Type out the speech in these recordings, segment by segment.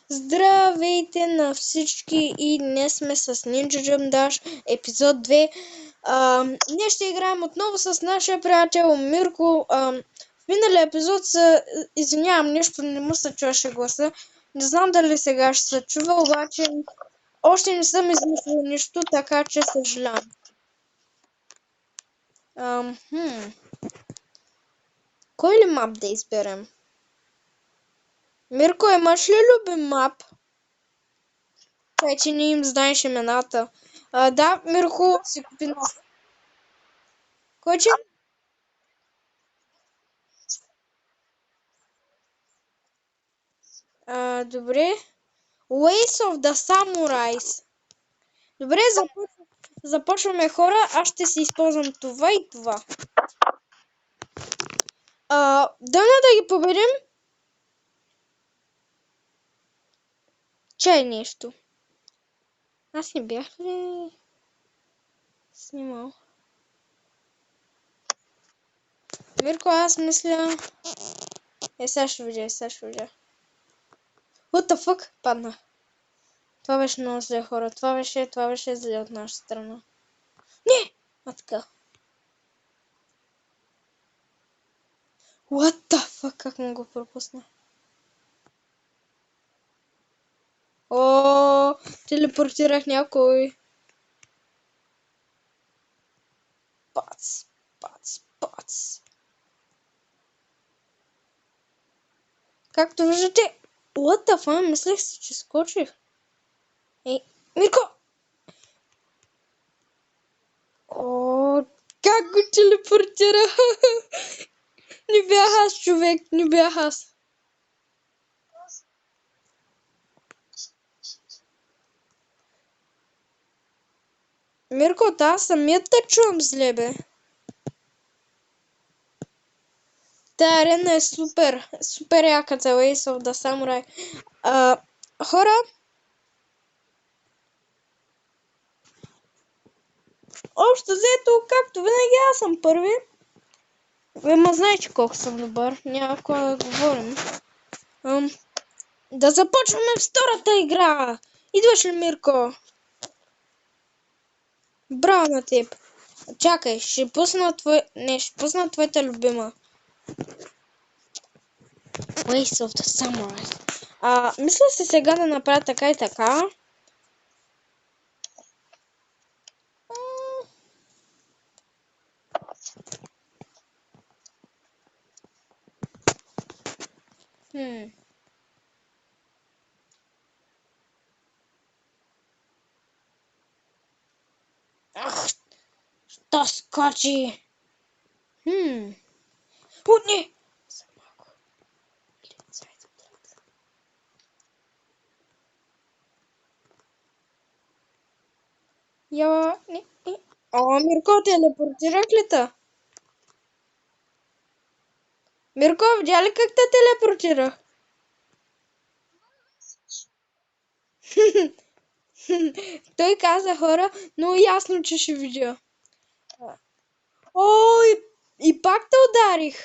Здравейте на всички и днес сме с Ninja Jump Dash, епизод 2. Днес ще играем отново с нашия приятел Мирко. В миналия епизод извинявам, нещо не му се чуваше гласа. Не знам дали сега ще се чува, обаче още не съм измислил нищо, така че съжалявам. Кой ли мап да изберем? Мирко, имаш ли любим мап? Че не им знаеш имената. Да, Мирко си купи нов. Кой че? Добре. Ways of the Samurais. Добре, започваме хора. Аз ще си използвам това и това. Дано да ги победим. Чай нещо. Аз не бях ли снимал? Мирко, аз мисля... сега ще видя, What the fuck? Падна. Това беше много зле, хора. Това беше зле от наша страна. Не! Така. What the fuck? Как му го пропусна? О, телепортирах някой. Пац. Както виждате, what the fuck, мислех си, че скочих. Ей, Мирко! О, как го телепортира? Не бях аз, човек, не бях аз. Мирко, аз самият те чувам зле, бе. Тая арена е супер яката Ways of the Samurai. Хора, общо взето, както винаги, аз съм първи. Ма знаете колко съм добър, няма какво да говорим. Да започваме втората игра. Идваш ли, Мирко? Браво на теб. Чакай, ще пусна твоята любима. Ways of the Samurai. Мисля си сега да направя така и така. Ах, що скочи? О, не! Не. Мирко, телепортирах ли те? Мирко, видя ли как те телепортирах? Той каза, хора, но ясно, че ще видя. О, и пак те ударих.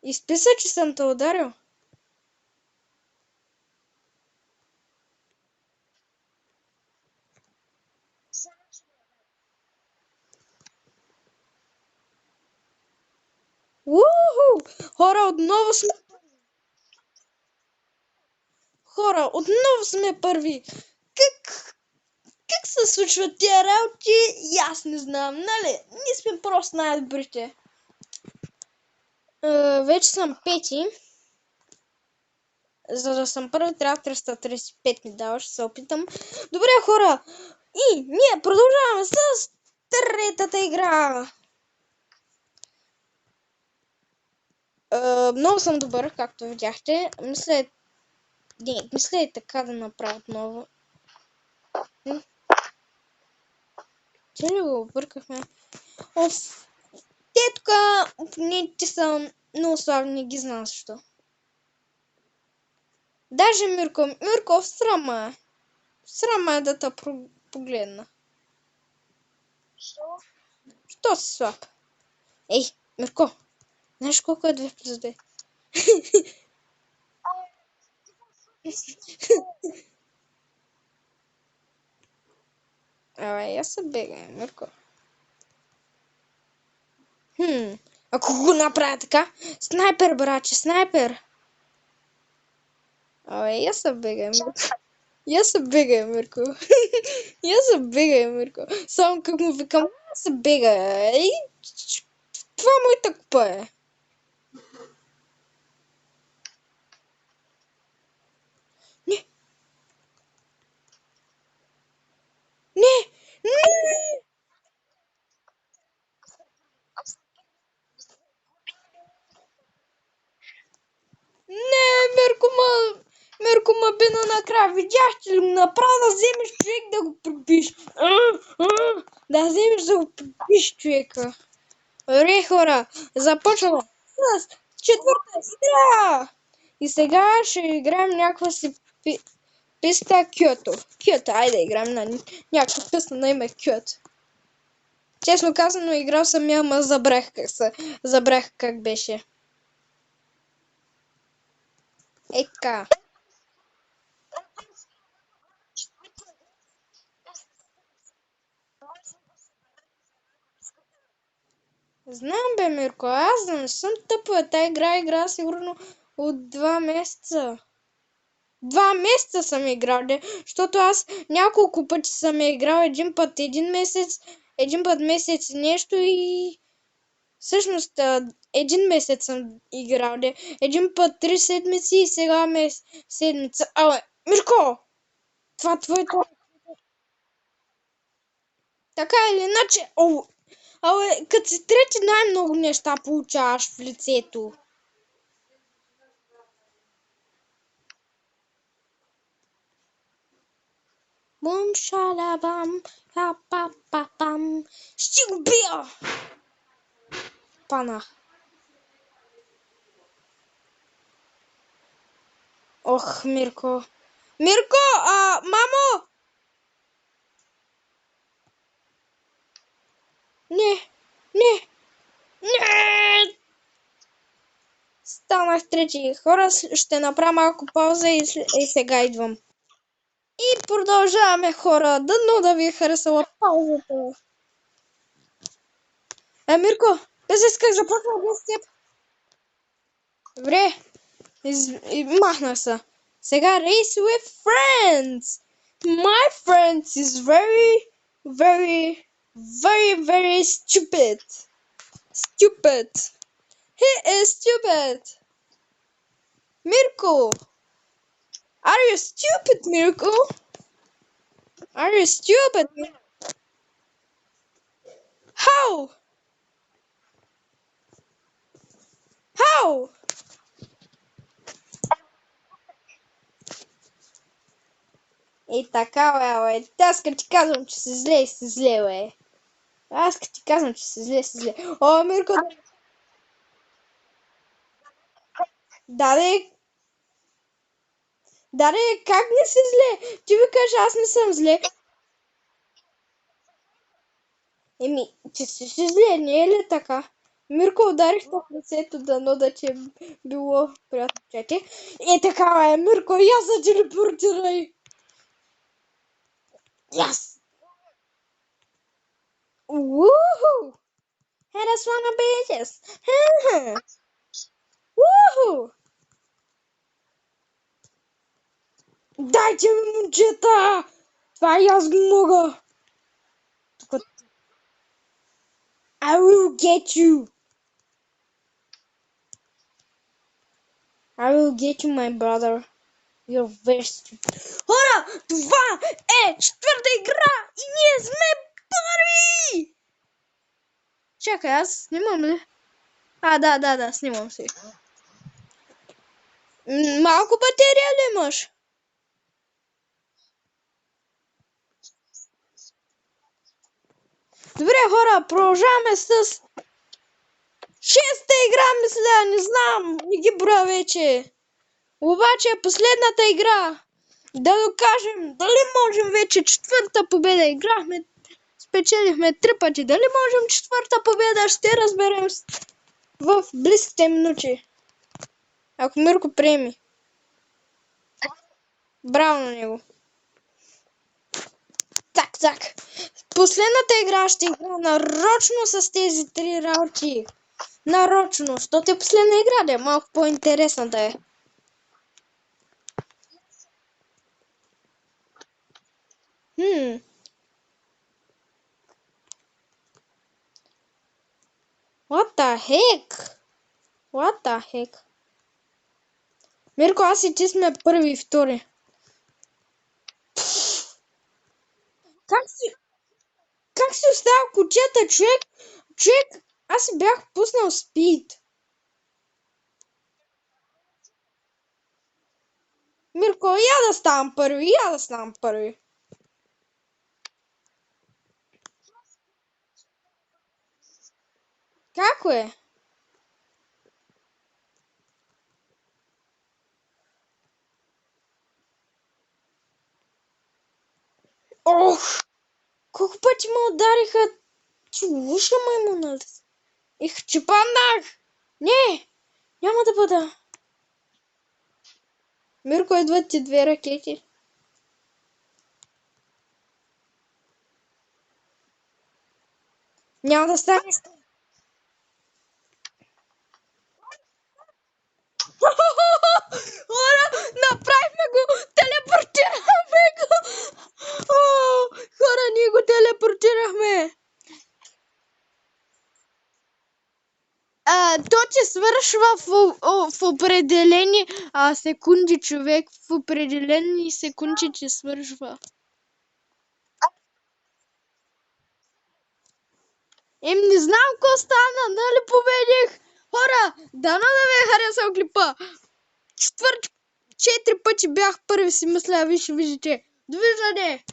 Изписа, че съм те ударил. Уху! Хора, отново сме първи. Как се случват тия работи? И аз не знам, нали? Ние сме просто най-добрите. Вече съм пети. За да съм първи, трябва 335 ми дава, ще се опитам. Добре, хора! И ние продължаваме с третата игра. Много съм добър, както видяхте. Мисля и така да направя отново. Че ли го объркахме? Те тук опонентите са много слаби, не ги знам защо. Даже Мирко, срама е да те погледна. Що си слаб? Ей, Мирко, знаеш колко е 2 плюс 2? Абе, я се бегай, Мирко. Ако го направя така, снайпер, браче, снайпер. Абе, я се бегай, Мирко. Я се бегай, Мирко. Я се бегай, Мирко. Само как му викам, я се бегай. И това моята купа е. Не, не, не. Не, Мерко ма бина накрая. Видях, че ли направо да вземеш човек да го прибиш. Да вземеш да го прибиш човека. Добре, хора, започваме с четвърта игра. И сега ще играем някаква си писта Кyoto. Кyoto, айде да играем на някаква писта на име Кyoto. Честно казано, играл съм я, ама забрах как беше. Ека. Знам бе, Мирко, аз да не съм тъпа. Та игра сигурно от 2 месеца. 2 месеца съм играл, защото аз няколко пъти съм играл, един път месец нещо и всъщност един месец съм играл, един път 3 седмици и сега седмица. Абе, Мирко! Това твоето... Така или иначе, абе, като си трети най-много неща получаваш в лицето. Бум шалабам, па-па-па-пам. Ще го бия! Пана. Ох, Мирко. Мирко, мамо! Не, не, не! Станах трети. Хора, ще направя малко пауза и сега идвам. И продължаваме, хора. Дано да ви е харесала паузата. Мирко, без исках започна без теб. Добре, махнах се. Сега Race with Friends. My friends is very, very, very, very stupid. Stupid. He is stupid. Mirko. Are you stupid, Mirko? Are you stupid? How? How? И така, бе. Аз като ти казвам, че си зле, бе. Аз като ти казвам, че си зле. О, Мирко. Да, как не си зле? Ти ми кажеш, аз не съм зле. Че си зле, не е ли така? Мирко, ударих в лицето, дано да ти е било приятно чети. И така, Мирко, я се телепортирай. Yes! Woohoo! Hey, that's one of bitches. Woohoo! Дайте ми, момчета! Това и аз го мога. I will get you. I will get you, my brother. You're very stupid. Хора, това е четвърта игра и ние сме първи! Чакай, аз снимам ли? Да, снимам си. Малко батерия ли имаш? Добре, хора, продължаваме с шеста игра, мисля, не знам, не ги броя вече. Обаче последната игра, да докажем дали можем вече четвърта победа. Играхме, спечелихме 3 пъти. Дали можем четвърта победа, ще разберем в близките минути. Ако Мирко приеми. Браво на него. Так. Последната игра ще игра нарочно с тези 3 работи. Нарочно, защото е последна игра, да е малко по-интересна да е. What the heck? What the heck? Мирко, аз и ти сме първи и втори. Как си оставил кучета, човек? Аз си бях пуснал спид. Мирко, я да ставам първи. Како е? Ох! Колко пъти ме удариха? Чувуша маймуната. Их, че паднах! Не! Няма да бъда. Мирко, идват ти 2 ракети. Няма да станеш. Хора, направихме го! Телепортирахме го! Хора, ние го телепортирахме! То че свършва в определени секунди, човек. В определени секунди че свършва. Не знам какво стана, нали победих? Хора, дано да ви е харесал клипа. 4 пъти бях първи, си мисля, вижте. Довиждане!